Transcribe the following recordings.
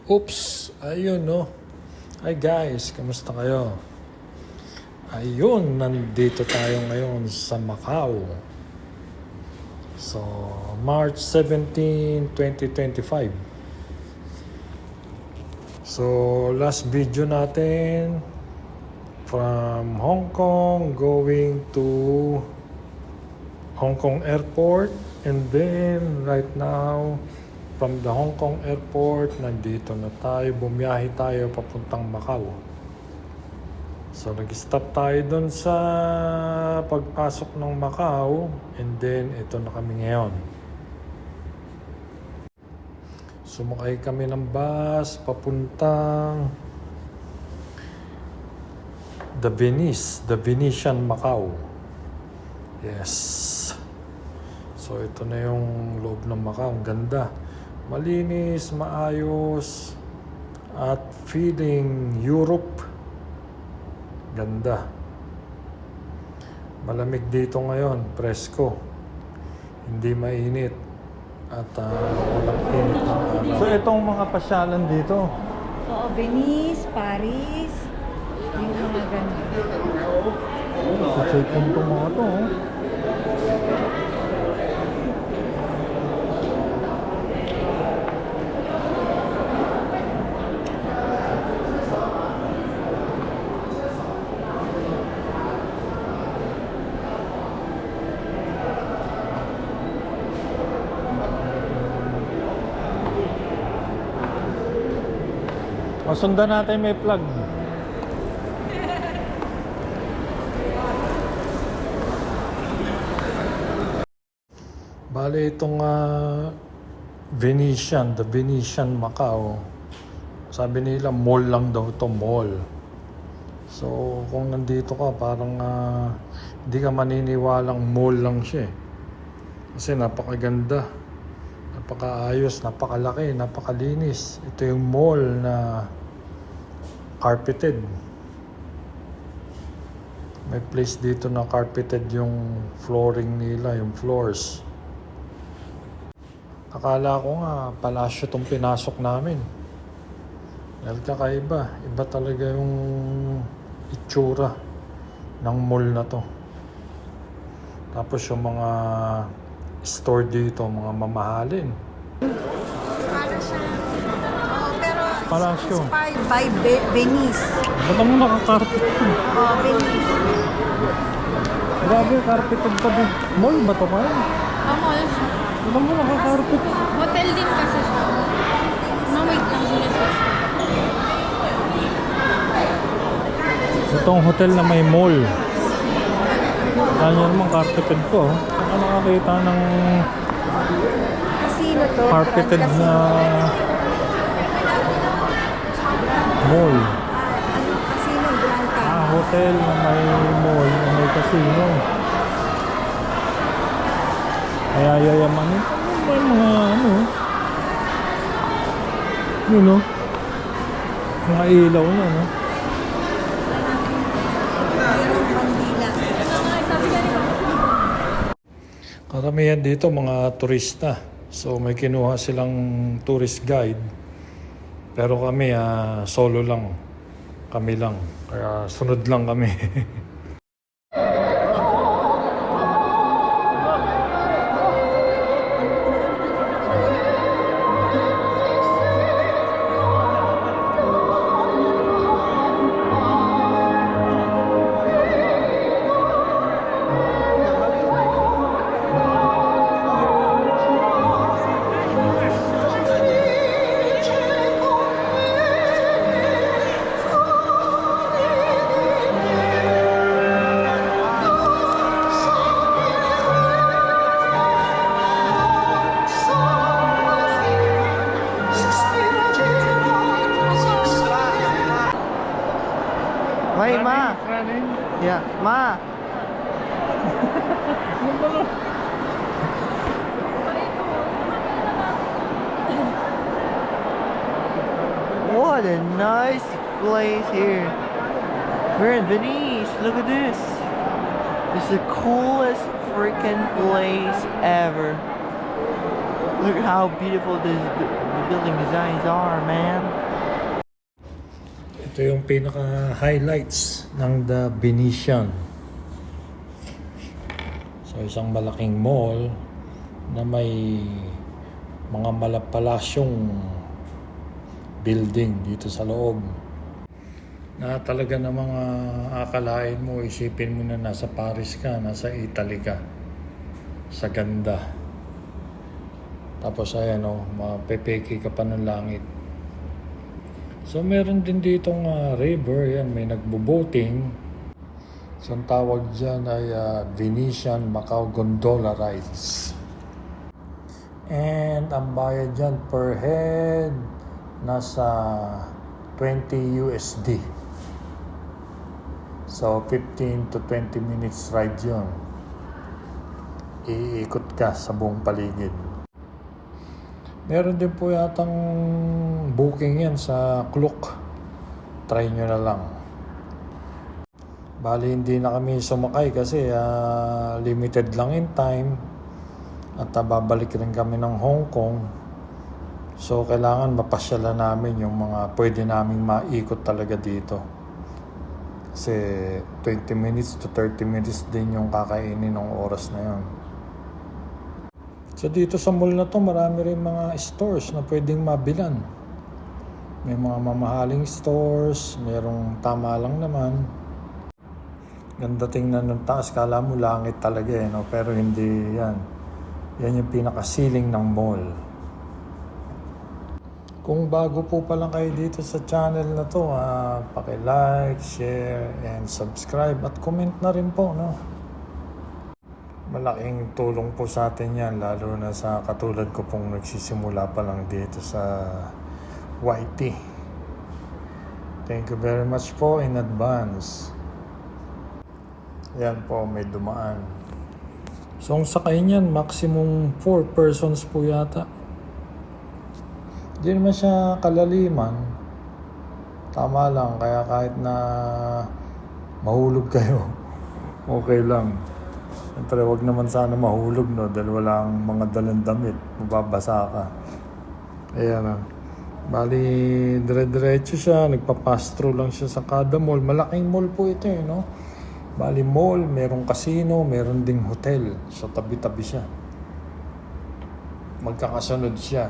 Oops! Ayun no. Hi guys, kamusta kayo? Ayun, nandito tayo ngayon sa Macau. So, March 17, 2025. So, last video natin from Hong Kong going to Hong Kong Airport, and then right now from the Hong Kong Airport, nandito na tayo, bumiyahe tayo papuntang Macau. So nag-stop tayo doon sa pagpasok ng Macau, and then ito na kami ngayon. Sumakay kami ng bus papuntang The Venetian Macau. Yes. So ito na yung loob ng Macau. Ang ganda. Malinis, maayos, at feeling Europe. Ganda. Malamig dito ngayon, presko. Hindi mainit. At walang init ng araw. So itong mga pasyalan dito. Oo, Venice, Paris, yung mga ganun. Sa check-in itong mga to. Sundan natin, may plug. Bale itong The Venetian Macau. Sabi nila mall lang daw ito, mall. So kung nandito ka, parang hindi ka maniniwalang mall lang siya. Kasi napakaganda, napakaayos, napakalaki, napakalinis. Ito yung mall na carpeted. May place dito na carpeted yung flooring nila, yung floors. Akala ko nga palasyo tong pinasok namin. Dahil kakaiba, iba talaga yung itsura ng mall na to. Tapos yung mga store dito, mga mamahalin. Para siya, pero Palasyo. inspired by Venice. Ba't mo nakakarpet to? Oo, Venice. Grabe, carpeted pa din. Mall ba to kayo? Mall. Ba't mo nakakarpet? Hotel din kasi siya. No, wait lang sila siya. Itong hotel na may mall. Kanya naman carpeted po. Ano nakakita ng Casino to. carpeted Grand na mall? Ano, casino, Grand Canyon. Hotel na may mall, na may casino. Kaya yayamanin. Ano ba yung mga ano? Yun o. Mga ilaw na, no? Mayroong bandila. Karamihan dito mga turista. So may kinuha silang tourist guide. Pero kami solo lang. Kami lang. Kaya sunod lang kami. Hey, Ma. Yeah, Ma. What a nice place here. We're in Venice. Look at this. It's the coolest freaking place ever. Look at how beautiful the building designs are, man. Ito yung pinaka-highlights ng The Venetian. So, isang malaking mall na may mga malapalasyong building dito sa loob. Na talaga na mga akalain mo, isipin mo na nasa Paris ka, nasa Italy ka. Sa ganda. Tapos ayan o, mapepeke ka pa ng langit. So meron din ditong river, yan, may nagbo-boating. So ang tawag dyan ay Venetian Macao Gondola Rides. And ang bayad dyan per head nasa 20 USD. So 15 to 20 minutes ride yun. Iikot ka sa buong paligid. Meron din po yatang booking yan sa Klook. Try nyo na lang. Bali hindi na kami sumakay kasi limited lang in time. At babalik rin kami ng Hong Kong. So kailangan mapasyalan namin yung mga pwede naming maikot talaga dito. Kasi 20 minutes to 30 minutes din yung kakainin ng oras na yun. So dito sa mall na to, marami rin mga stores na pwedeng mabilan. May mga mamahaling stores, merong tama lang naman. Ganda tingnan ng taas, kala mo langit talaga eh, no? Pero hindi yan. Yan yung pinaka-ceiling ng mall. Kung bago po pa lang kayo dito sa channel na to, paki-like, share, and subscribe at comment na rin po, no? Malaking tulong po sa atin yan, lalo na sa katulad ko pong nagsisimula pa lang dito sa YT. Thank you very much po in advance. Yan po, may dumaan. So ang sakay niyan, maximum 4 persons po yata. Hindi naman siya kalaliman. Tama lang, kaya kahit na mahulog kayo, okay lang. Siyempre, wag naman sana mahulog, no? Dahil walang mga dalang damit. Mababasa ka. Ayan na. Bali, dire-diretso siya. Nagpa-pass through lang siya sa kada mall. Malaking mall po ito, no? Bali, mall, merong casino, meron ding hotel. So, tabi-tabi siya. Magkakasunod siya.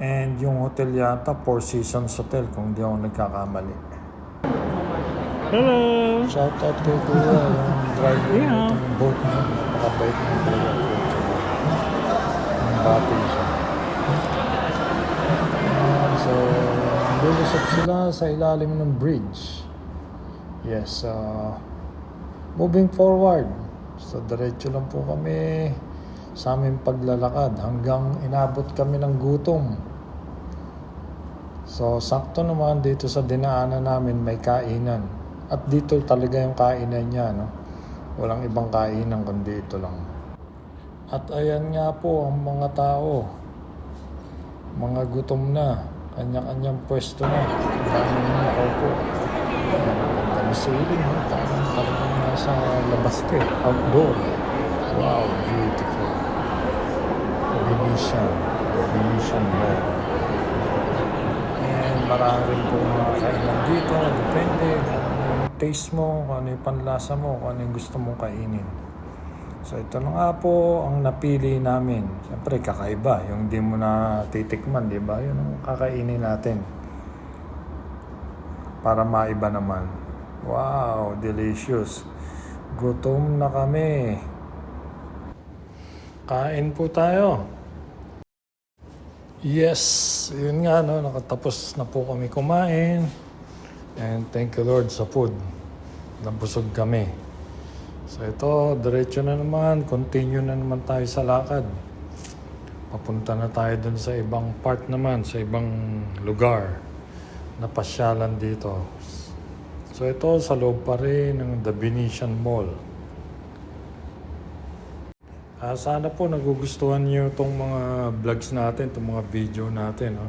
And yung hotel yata, Four Seasons Hotel, kung di ako nagkakamali. Hello. Shout out kay Kuya, yung driver ng boat na napakabait ng driver ko. Ang bati siya. So, lulusot sila sa ilalim ng bridge. Yes, moving forward. So, diretso lang po kami sa aming paglalakad hanggang inabot kami ng gutom. So, sakto naman dito sa dinaanan namin may kainan. At dito talaga yung kainan niya, no? Walang ibang kainan kundi ito lang. At ayan nga po ang mga tao. Mga gutom na. Kanya-kanyang pwesto na. Ang dami na nakaupo. Ayan, ang ganda na ceiling, no? Parang talagang nasa labas ka, outdoor. Wow, beautiful. Venetian. The Venetian Mall. And marami rin po mga kainan dito. Depende taste mo, kung ano yung panlasa mo, kung ano yung gusto mong kainin. So ito na nga po ang napili namin. Siyempre kakaiba, yung di mo na titikman, di ba? Yun ang kakainin natin. Para maiba naman. Wow, delicious. Gutom na kami. Kain po tayo. Yes, yun nga, no? Nakatapos na po kami kumain. And thank you Lord sa food. Nabusog kami. So ito, diretso na naman. Continue na naman tayo sa lakad. Papunta na tayo dun sa ibang part naman, sa ibang lugar na pasyalan dito. So ito, sa loob pa rin ng The Venetian Mall. Sana po nagugustuhan niyo itong mga vlogs natin, itong mga video natin.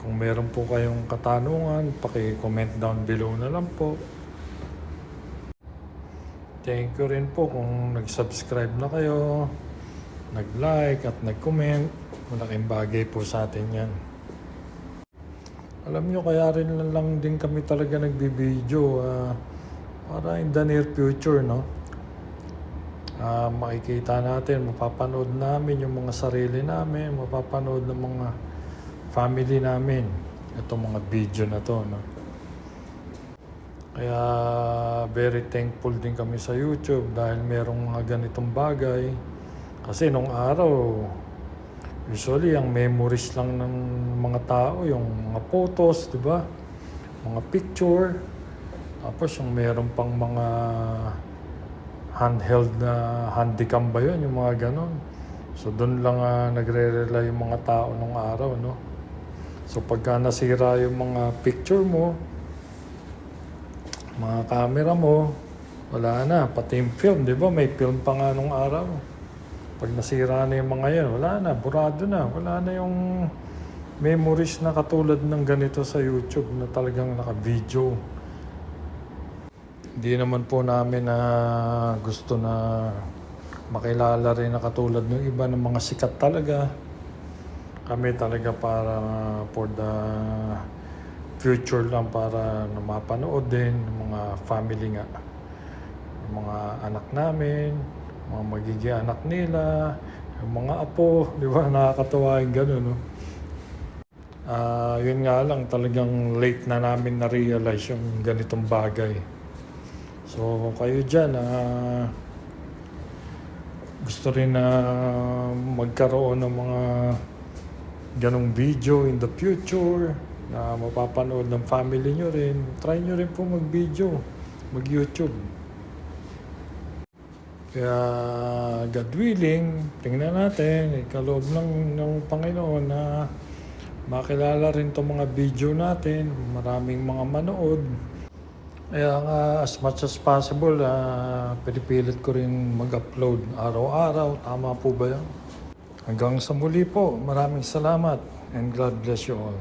Kung meron po kayong katanungan, paki-comment down below na lang po. Thank you rin po kung nag-subscribe na kayo. nag-like at nag-comment. Malaking bagay po sa atin yan. Alam nyo, kaya rin lang din kami talaga nagbibideo para in the near future, no? Makikita natin, mapapanood namin yung mga sarili namin, mapapanood ng mga family namin itong mga video na to, no? Kaya very thankful din kami sa YouTube dahil merong mga ganitong bagay. Kasi nung araw, usually ang memories lang ng mga tao, yung mga photos, di ba? Mga picture. Tapos yung meron pang mga handheld na handycam ba yun, yung mga ganon. So doon lang nagre-rely yung mga tao nung araw, no? So pagka nasira yung mga picture mo, mga camera mo, wala na. Pati yung film, di ba? May film pa nga nung araw. Pag nasira na yung mga yan, wala na. Burado na. Wala na yung memories na katulad ng ganito sa YouTube na talagang naka-video. Hindi naman po namin na gusto na makilala rin na katulad ng iba ng mga sikat talaga. Kami talaga para for the future lang, para na mapanood din ng mga family nga. Yung mga anak namin, mga magiging anak nila, yung mga apo, di ba? Nakakatawa yung gano'n, no? Yun nga lang, talagang late na namin na-realize yung ganitong bagay. So, kayo dyan, gusto rin na magkaroon ng mga ganong video in the future na mapapanood ng family nyo rin, try nyo rin po mag-video, mag-YouTube. Kaya God willing, tingnan natin, ikaloob ng Panginoon na makilala rin itong mga video natin, maraming mga manood. Kaya as much as possible, pinipilit ko rin mag-upload araw-araw. Tama po ba yan? Hanggang sa muli po, maraming salamat and God bless you all.